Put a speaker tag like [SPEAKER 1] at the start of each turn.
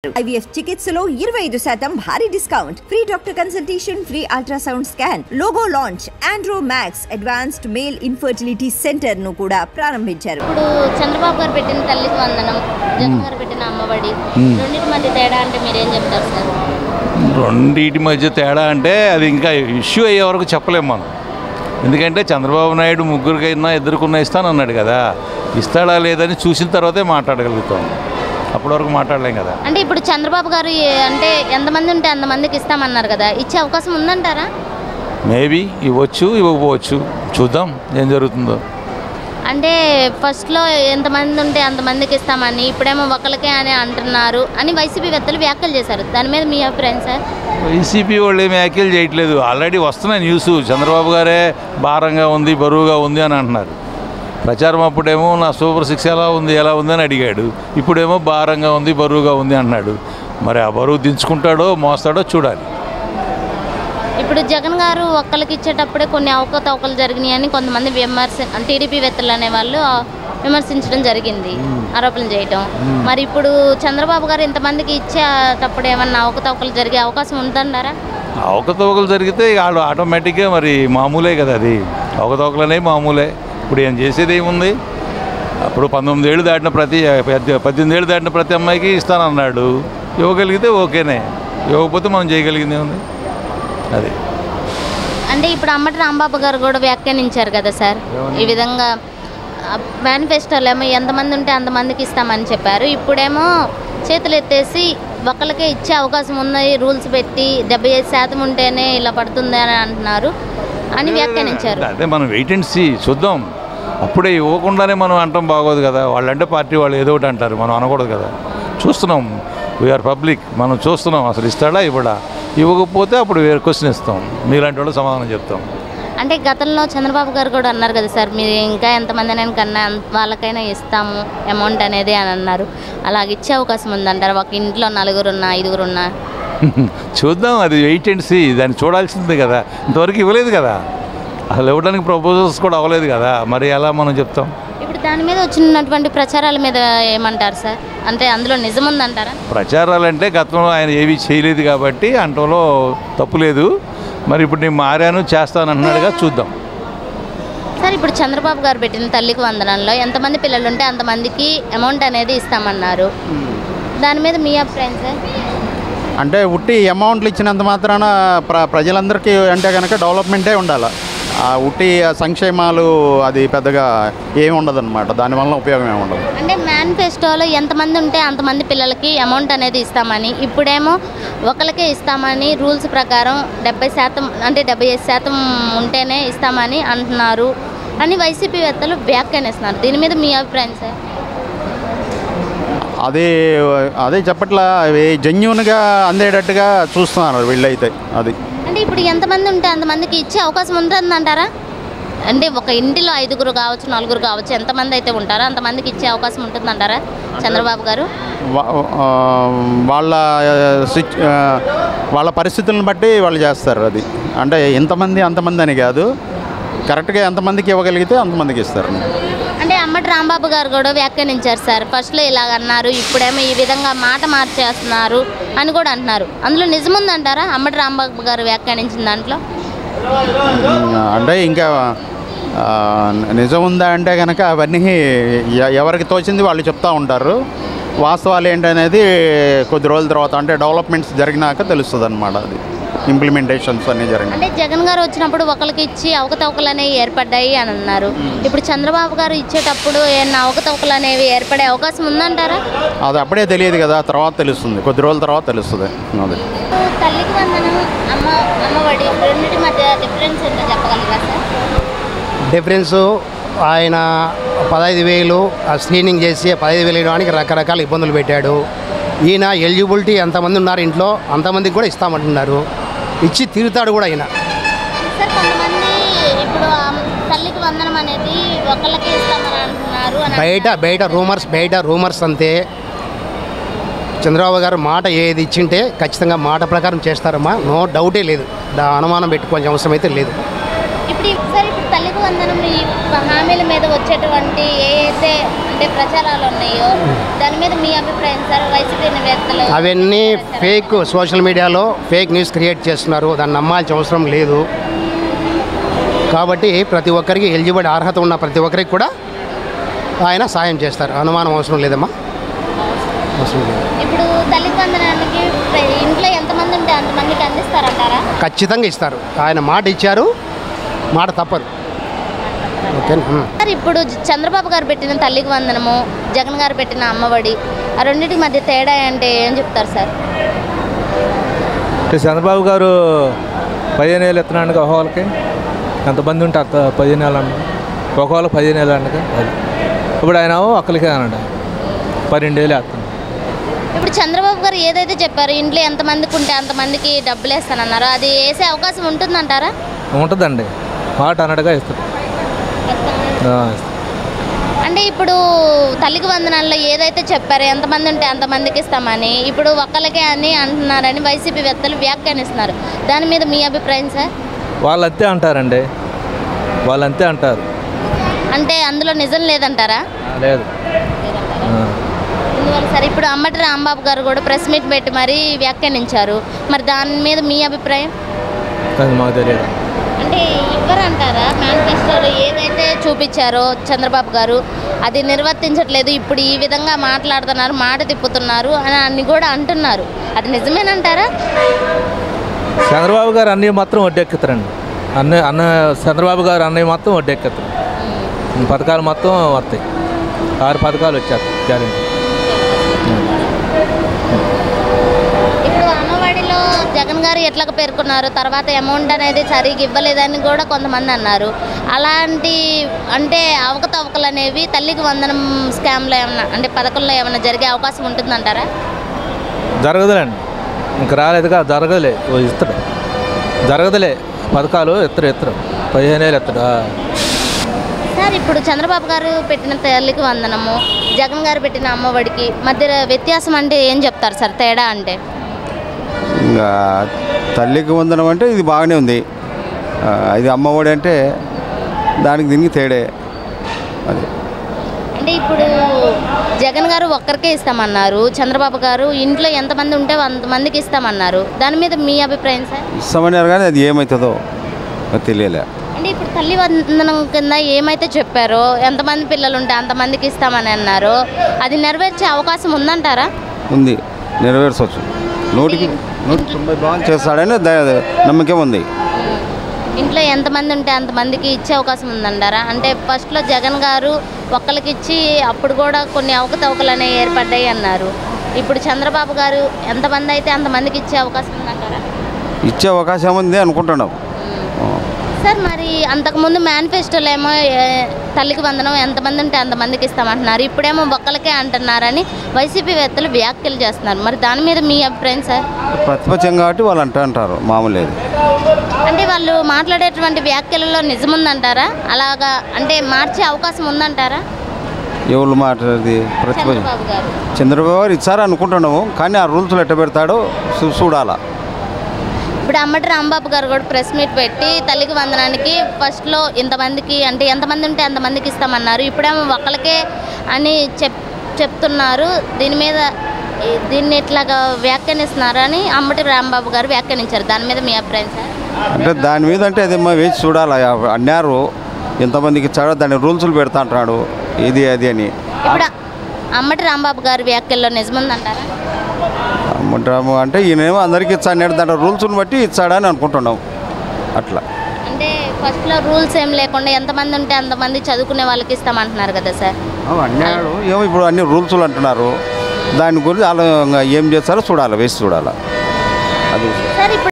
[SPEAKER 1] IVF చికిత్సలో 25% భారీ discount, free doctor consultation, free ultrasound scan, logo launch, Andro max advanced male infertility centre ను కూడా ప్రారంభించారు.
[SPEAKER 2] ఇప్పుడు చంద్రబాబు గారు పెట్టిన తల్లికి వందనం, జగన్ గారు పెట్టిన అమ్మఒడి, రెండింటి మధ్య తేడా అంటే మీరేం చెప్తారు సార్?
[SPEAKER 3] రెండింటి మధ్య తేడా అంటే అది ఇంకా ఇష్యూ అయ్యే వరకు చెప్పలేము మనం. ఎందుకంటే చంద్రబాబు నాయుడు ముగ్గురికైనా ఇద్దరికన్నా ఇస్తానన్నాడు కదా, ఇస్తాడా లేదని చూసిన తర్వాతే మాట్లాడగలుగుతాం, అప్పటి వరకు మాట్లాడలేం కదా.
[SPEAKER 2] అంటే ఇప్పుడు చంద్రబాబు గారు అంటే ఎంతమంది ఉంటే అంతమందికి ఇస్తామన్నారు కదా, ఇచ్చే అవకాశం ఉందంటారా?
[SPEAKER 3] మేబీ ఇవ్వచ్చు, ఇవ్వకపోవచ్చు, చూద్దాం ఏం జరుగుతుందో.
[SPEAKER 2] అంటే ఫస్ట్లో ఎంతమంది ఉంటే అంతమందికి ఇస్తామని, ఇప్పుడేమో ఒకరికే అని అంటున్నారు అని వైసీపీ వ్యక్తులు వ్యాఖ్యలు చేశారు. దాని మీద మీ అభిప్రాయం సార్?
[SPEAKER 3] వైసీపీ వాళ్ళు ఏమి వ్యాఖ్యలు చేయట్లేదు, ఆల్రెడీ వస్తున్నాయి న్యూస్, చంద్రబాబు గారే భారంగా ఉంది, బరువుగా ఉంది అని అంటున్నారు. ప్రచారం అప్పుడేమో నా సూపర్ 6 ఎలా ఉంది అని అడిగాడు, ఇప్పుడేమో భారంగా ఉంది, బరువుగా ఉంది అన్నాడు. మరి ఆ బరువు దించుకుంటాడో మోస్తాడో చూడాలి.
[SPEAKER 2] ఇప్పుడు జగన్ గారు ఒక్కరికి ఇచ్చేటప్పుడే కొన్ని అవకతవకలు జరిగినాయి అని కొంతమంది టీడీపీ వ్యక్తులు అనేవాళ్ళు విమర్శించడం జరిగింది, ఆరోపణలు చేయటం. మరి ఇప్పుడు చంద్రబాబు గారు ఇంతమందికి ఇచ్చేటప్పుడు ఏమన్నా అవకతవకలు జరిగే అవకాశం ఉందంటారా?
[SPEAKER 3] అవకతవకలు జరిగితే వాళ్ళు ఆటోమేటిక్గా మరి మామూలే కదా, అది అవకతవకలు అనేవి మామూలే. ఇప్పుడు ఏం చేసేది ఏముంది? అప్పుడు 18 ఏళ్ళు దాటిన 18 ఏళ్ళు దాటిన ప్రతి అమ్మాయికి ఇస్తానన్నాడు, ఇవ్వగలిగితే ఓకేనే, ఇవ్వకపోతే మనం చేయగలిగింది ఏముంది అది.
[SPEAKER 2] అంటే ఇప్పుడు అంబటి రాంబాబు గారు కూడా వ్యాఖ్యానించారు కదా సార్, ఈ విధంగా మేనిఫెస్టోలో ఏమో ఎంతమంది ఉంటే అంతమందికి ఇస్తామని చెప్పారు, ఇప్పుడేమో చేతులు ఎత్తేసి ఒకరికే ఇచ్చే అవకాశం ఉన్నాయి, రూల్స్ పెట్టి 75% ఉంటేనే ఇలా పడుతుంది అని అంటున్నారు అని వ్యాఖ్యానించారు.
[SPEAKER 3] అదే మనం వెయిట్ అండ్ సీ చూద్దాం. అప్పుడే ఇవ్వకుండానే మనం అంటాం బాగోదు కదా, వాళ్ళంటే పార్టీ వాళ్ళు ఏదో ఒకటి అంటారు, మనం అనకూడదు కదా. చూస్తున్నాం, వీఆర్ పబ్లిక్, మనం చూస్తున్నాం అసలు ఇస్తాడా ఇవ్వడా. ఇవ్వకపోతే అప్పుడు వేరే క్వశ్చన్ ఇస్తాం, మీలాంటి వాళ్ళు సమాధానం చెప్తాం.
[SPEAKER 2] అంటే గతంలో చంద్రబాబు గారు కూడా అన్నారు కదా సార్, మీరు ఇంకా ఎంతమంది కన్నా వాళ్ళకైనా ఇస్తాము అమౌంట్ అనేది అని అన్నారు. అలాగ ఇచ్చే అవకాశం ఉందంటారు? ఒక ఇంట్లో 4 ఉన్నా 5 ఉన్నా
[SPEAKER 3] చూద్దాం, అది వెయిట్ అండ్ సీ, దాన్ని చూడాల్సిందే కదా. ఇంతవరకు ఇవ్వలేదు కదా, అసలు ఇవ్వడానికి ప్రపోజల్స్ కూడా అవ్వలేదు కదా, మరి ఎలా మనం చెప్తాం?
[SPEAKER 2] ఇప్పుడు దాని మీద వచ్చినటువంటి ప్రచారాల మీద ఏమంటారు సార్? అంటే అందులో నిజం ఉందంటారా?
[SPEAKER 3] ప్రచారాలంటే గతంలో ఆయన ఏవి చేయలేదు కాబట్టి అంటంలో తప్పు లేదు. మరి ఇప్పుడు నేను మారాను చేస్తాను అన్నాడుగా, చూద్దాం.
[SPEAKER 2] సార్ ఇప్పుడు చంద్రబాబు గారు పెట్టిన తల్లికి వందనంలో ఎంతమంది పిల్లలు ఉంటే అంతమందికి అమౌంట్ అనేది ఇస్తామన్నారు, దాని మీద మీ అభిప్రాయం సార్?
[SPEAKER 4] అంటే ఉట్టి అమౌంట్లు ఇచ్చినంత మాత్రాన ప్రజలందరికీ అంటే కనుక డెవలప్మెంటే ఉండాలి. ఉట్టి సంక్షేమాలు అది పెద్దగా ఏమి ఉండదు అనమాట, దానివల్ల ఉపయోగం ఏమి ఉండదు.
[SPEAKER 2] అంటే మేనిఫెస్టోలో ఎంతమంది ఉంటే అంతమంది పిల్లలకి అమౌంట్ అనేది ఇస్తామని, ఇప్పుడేమో ఒకరికే ఇస్తామని రూల్స్ ప్రకారం 70% అంటే 75% ఉంటేనే ఇస్తామని అంటున్నారు అని వైసీపీ వ్యక్తులు వ్యాఖ్యానిస్తున్నారు. దీని మీద మీ అభిప్రాయం సార్?
[SPEAKER 4] అదే చెప్పట్లా, అవి జెన్యూన్గా అందేటట్టుగా చూస్తున్నారు వీళ్ళైతే. అది
[SPEAKER 2] అంటే ఇప్పుడు ఎంతమంది ఉంటే అంతమందికి ఇచ్చే అవకాశం ఉంటుందంటారా? అంటే ఒక ఇంటిలో 5 కావచ్చు, 4 కావచ్చు, ఎంతమంది అయితే ఉంటారో అంతమందికి ఇచ్చే అవకాశం ఉంటుందంటారా చంద్రబాబు గారు?
[SPEAKER 4] వాళ్ళ పరిస్థితులను బట్టి వాళ్ళు చేస్తారు. అది అంటే ఎంతమంది అంతమంది అని కాదు, కరెక్ట్గా ఎంతమందికి ఇవ్వగలిగితే అంతమందికి ఇస్తారు.
[SPEAKER 2] అంటే అంబటి రాంబాబు గారు కూడా వ్యాఖ్యానించారు సార్, ఫస్ట్లో ఇలాగ అన్నారు, ఇప్పుడేమో ఈ విధంగా మాట మార్చేస్తున్నారు అని కూడా అంటున్నారు. అందులో నిజముందంటారా అంబటి రాంబాబు గారు వ్యాఖ్యానించిన దాంట్లో?
[SPEAKER 4] అంటే ఇంకా నిజం ఉందా అంటే కనుక అవన్నీ ఎవరికి తోచింది వాళ్ళు చెప్తూ ఉంటారు. వాస్తవాలు ఏంటనేది కొద్ది రోజుల తర్వాత అంటే డెవలప్మెంట్స్ జరిగినాక తెలుస్తుంది అన్నమాట. అది ఇంప్లిమెంటేషన్స్ అన్నీ జరిగినాయి.
[SPEAKER 2] అంటే జగన్ గారు వచ్చినప్పుడు ఒకరికి ఇచ్చి అవకతవకలు అనేవి ఏర్పడ్డాయి అని అన్నారు. ఇప్పుడు చంద్రబాబు గారు ఇచ్చేటప్పుడు ఏమన్నా అవకతవకలు అనేవి ఏర్పడే అవకాశం ఉందంటారా?
[SPEAKER 4] అది అప్పుడే తెలియదు కదా, తర్వాత తెలుస్తుంది, కొద్ది రోజుల తర్వాత తెలుస్తుంది. అది
[SPEAKER 2] తల్లికి వందనం, అమ్మఒడి రెండింటి మధ్య డిఫరెన్స్ ఏంటో చెప్పగలరా సార్?
[SPEAKER 5] డిఫరెన్సు ఆయన 15,000 స్క్రీనింగ్ చేసి 15,000 ఇవ్వడానికి రకరకాల ఇబ్బందులు పెట్టాడు. ఈయన ఎలిజిబిలిటీ ఎంతమంది ఉన్నారు ఇంట్లో అంతమందికి కూడా ఇస్తామంటున్నారు, ఇచ్చి తీరుతాడు కూడా ఆయన.
[SPEAKER 2] సార్ కొంతమంది ఇప్పుడు తల్లికి వందనం అనేది ఒకళ్ళకి ఇస్తామని అంటున్నారు.
[SPEAKER 5] బయట రూమర్స్ అంతే. చంద్రబాబు గారు మాట ఏది ఇచ్చింటే ఖచ్చితంగా మాట ప్రకారం చేస్తారమ్మా, నో డౌటే లేదు, అనుమానం పెట్టుకోవాల్సిన అవసరం అయితే లేదు.
[SPEAKER 2] ఇప్పుడు తల్లికి వందనం ఈ హామీల మీద వచ్చేటువంటి ఏదైతే అంటే ప్రచారాలు ఉన్నాయో దాని మీద మీ అభిప్రాయం సార్? వైసీపీ నేతలు
[SPEAKER 5] అవన్నీ ఫేక్, సోషల్ మీడియాలో ఫేక్ న్యూస్ క్రియేట్ చేస్తున్నారు. దాన్ని నమ్మాల్సిన అవసరం లేదు. కాబట్టి ప్రతి ఒక్కరికి ఎలిజిబుల్ అర్హత ఉన్న ప్రతి ఒక్కరికి కూడా ఆయన సాయం చేస్తారు. అనుమానం అవసరం లేదమ్మా, అవసరం లేదు.
[SPEAKER 2] ఇప్పుడు తల్లికి వందనానికి ఇంట్లో ఎంతమంది ఉంటే అంతమందికి అందిస్తారంటారా?
[SPEAKER 5] ఖచ్చితంగా ఇస్తారు. ఆయన మాట ఇచ్చారు, మాట తప్పదు. ఓకేనా
[SPEAKER 2] సార్, ఇప్పుడు చంద్రబాబు గారు పెట్టిన తల్లికి వందనము, జగన్ గారు పెట్టిన అమ్మఒడి, ఆ రెండింటి మధ్య తేడా అంటే ఏం చెప్తారు సార్?
[SPEAKER 6] చంద్రబాబు గారు 15 ఏళ్ళు ఎత్తున్నాడు ఒకళ్ళకి, ఎంతమంది ఉంటే అంత 15 ఏళ్ళు అన్న ఒకళ్ళు 15 ఏళ్ళు అనగా అది. ఇప్పుడు ఆయన ఒక్కరికే అన్నాడు 12 ఏళ్ళు వేస్తున్నాడు.
[SPEAKER 2] ఇప్పుడు చంద్రబాబు గారు ఏదైతే చెప్పారో ఇంట్లో ఎంతమందికి ఉంటే అంతమందికి డబ్బులు వేస్తానన్నారో అది వేసే అవకాశం ఉంటుందంటారా?
[SPEAKER 6] ఉంటుందండి, మాట అన్నట్టుగా ఇస్తాడు.
[SPEAKER 2] అంటే ఇప్పుడు తల్లికి వందనాల్లో ఏదైతే చెప్పారో ఎంతమంది ఉంటే అంతమందికి ఇస్తామని ఇప్పుడు ఒక్కరికే అని అంటున్నారని వైసీపీ వ్యక్తులు వ్యాఖ్యానిస్తున్నారు. దాని మీద మీ అభిప్రాయం సార్?
[SPEAKER 6] వాళ్ళంతే అంటారండి, వాళ్ళంతే అంటారు.
[SPEAKER 2] అంటే అందులో నిజం లేదంటారా?
[SPEAKER 6] లేదు.
[SPEAKER 2] ఎందువల్ల సార్? ఇప్పుడు అంబటి రాంబాబు గారు కూడా ప్రెస్ మీట్ పెట్టి మరీ వ్యాఖ్యానించారు. మరి దాని మీద మీ అభిప్రాయం?
[SPEAKER 6] అది మాకు తెలియదు.
[SPEAKER 2] అంటే ఇవ్వరంటారా? మేనిఫెస్టోలో ఏదైతే చూపించారో చంద్రబాబు గారు అది నిర్వర్తించట్లేదు, ఇప్పుడు ఈ విధంగా మాట్లాడుతున్నారు, మాట తిప్పుతున్నారు అని కూడా అంటున్నారు. అది నిజమేనంటారా?
[SPEAKER 6] చంద్రబాబు గారు అన్నయ్య మాత్రం వడ్డెక్కుతారండి. చంద్రబాబు గారు అన్నయ్య మొత్తం వడ్డెక్కుతారు. పథకాలు మొత్తం వస్తాయి. 6 పథకాలు వచ్చారు గ్యారెంటీ.
[SPEAKER 2] ఇప్పుడు అమ్మఒడిలో జగన్ గారు ఎట్లాగ పేర్కొన్నారు, తర్వాత అమౌంట్ అనేది సరిగ్గా ఇవ్వలేదని కూడా కొంతమంది అన్నారు. అలాంటి అంటే అవకతవకలు అనేవి తల్లికి వందనం స్కామ్లో ఏమన్నా అంటే పథకంలో ఏమైనా జరిగే అవకాశం ఉంటుందంటారా?
[SPEAKER 6] జరగదులేండి, ఇంక రాలేదుగా, జరగదులే. ఇస్తాడు, జరగదులే. పథకాలు ఎత్తరు 15 ఏళ్ళు ఎత్తడు.
[SPEAKER 2] సార్, ఇప్పుడు చంద్రబాబు గారు పెట్టిన తల్లికి వందనము, జగన్ గారు పెట్టిన అమ్మఒడికి మధ్య వ్యత్యాసం అంటే ఏం చెప్తారు సార్? తేడా అంటే
[SPEAKER 7] ఇంకా తల్లికి వందనం అంటే ఇది బాగానే ఉంది, ఇది అమ్మఒడి అంటే దానికి దీనికి తేడే అది.
[SPEAKER 2] అంటే ఇప్పుడు జగన్ గారు ఒక్కరికే ఇస్తామన్నారు, చంద్రబాబు గారు ఇంట్లో ఎంతమంది ఉంటే అంతమందికి ఇస్తామన్నారు. దాని మీద మీ అభిప్రాయం సార్?
[SPEAKER 7] ఇస్తామన్నారు కానీ అది ఏమవుతుందో తెలియలే.
[SPEAKER 2] అంటే ఇప్పుడు తల్లి వందనం కింద ఏమైతే చెప్పారో ఎంతమంది పిల్లలు ఉంటే అంతమందికి ఇస్తామని అన్నారో అది నెరవేర్చే అవకాశం ఉందంటారా?
[SPEAKER 7] ఉంది, నెరవేర్చవచ్చు. 100% బాగా చేస్తాడని నమ్మకం ఉంది.
[SPEAKER 2] ఇంట్లో ఎంతమంది ఉంటే అంతమందికి ఇచ్చే అవకాశం ఉందంటారా? అంటే ఫస్ట్లో జగన్ గారు ఒక్కరికి ఇచ్చి అప్పుడు కూడా కొన్ని అవకతవకలు అనేవి ఏర్పడ్డాయి అన్నారు. ఇప్పుడు చంద్రబాబు గారు ఎంతమంది అయితే అంతమందికి ఇచ్చే అవకాశం ఉందంటారా?
[SPEAKER 7] ఇచ్చే అవకాశం ఉంది అనుకుంటున్నాం
[SPEAKER 2] సార్. మరి అంతకుముందు మేనిఫెస్టోలో ఏమో తల్లికి వందనం ఎంతమంది ఉంటే అంతమందికి ఇస్తామంటున్నారు, ఇప్పుడేమో ఒక్కరికే అంటున్నారని వైసీపీ వ్యక్తులు వ్యాఖ్యలు చేస్తున్నారు. మరి దాని మీద మీ అభిప్రాయం సార్?
[SPEAKER 7] ప్రతిపక్షం కాబట్టి వాళ్ళు అంటారు, మామూలు.
[SPEAKER 2] అంటే వాళ్ళు మాట్లాడేటువంటి వ్యాఖ్యలలో నిజముందంటారా? అలాగా అంటే మార్చే అవకాశం ఉందంటారా?
[SPEAKER 7] ఎవరు మాట్లాడేది? ప్రతిపక్షం
[SPEAKER 2] చంద్రబాబు గారు.
[SPEAKER 7] చంద్రబాబు గారు ఇచ్చారు అనుకుంటున్నాము, కానీ ఆ రూల్స్లో ఎట్ట పెడతాడో చూడాలా.
[SPEAKER 2] ఇప్పుడు అంబటి రాంబాబు గారు కూడా ప్రెస్ మీట్ పెట్టి తల్లికి వందనానికి ఫస్ట్లో ఇంతమందికి అంటే ఎంతమంది ఉంటే అంతమందికి ఇస్తామన్నారు, ఇప్పుడేమో ఒక్కరికే అని చెప్తున్నారు. దీన్ని ఇట్లాగా వ్యాఖ్యానిస్తున్నారని అంబటి రాంబాబు గారు వ్యాఖ్యానించారు. దాని మీద మీ అభిప్రాయం సార్?
[SPEAKER 7] అంటే దాని మీద అంటే అదేమో వేసి చూడాలి. అన్నారు ఎంతమందికి ఇచ్చాడో దాన్ని రూల్స్లు పెడతా అంటున్నాడు, ఇది అది అని.
[SPEAKER 2] ఇప్పుడు అంబటి రాంబాబు గారి వ్యాఖ్యల్లో నిజముందంటారా?
[SPEAKER 7] అమ్మంటాము అంటే ఈయనేమో అందరికీ ఇచ్చాడు, దాంట్లో రూల్స్ని బట్టి ఇచ్చాడని అనుకుంటున్నాం. అట్లా
[SPEAKER 2] అంటే ఫస్ట్లో రూల్స్ ఏం లేకుండా ఎంతమంది ఉంటే అంతమంది చదువుకునే వాళ్ళకి ఇస్తామంటున్నారు కదా సార్?
[SPEAKER 7] అన్నాడు ఏమో ఇప్పుడు అన్ని రూల్స్లు అంటున్నారు, దాని గురించి వాళ్ళు ఏం చేస్తారో చూడాలి, వేసి చూడాలి అది.
[SPEAKER 2] సార్ ఇప్పుడు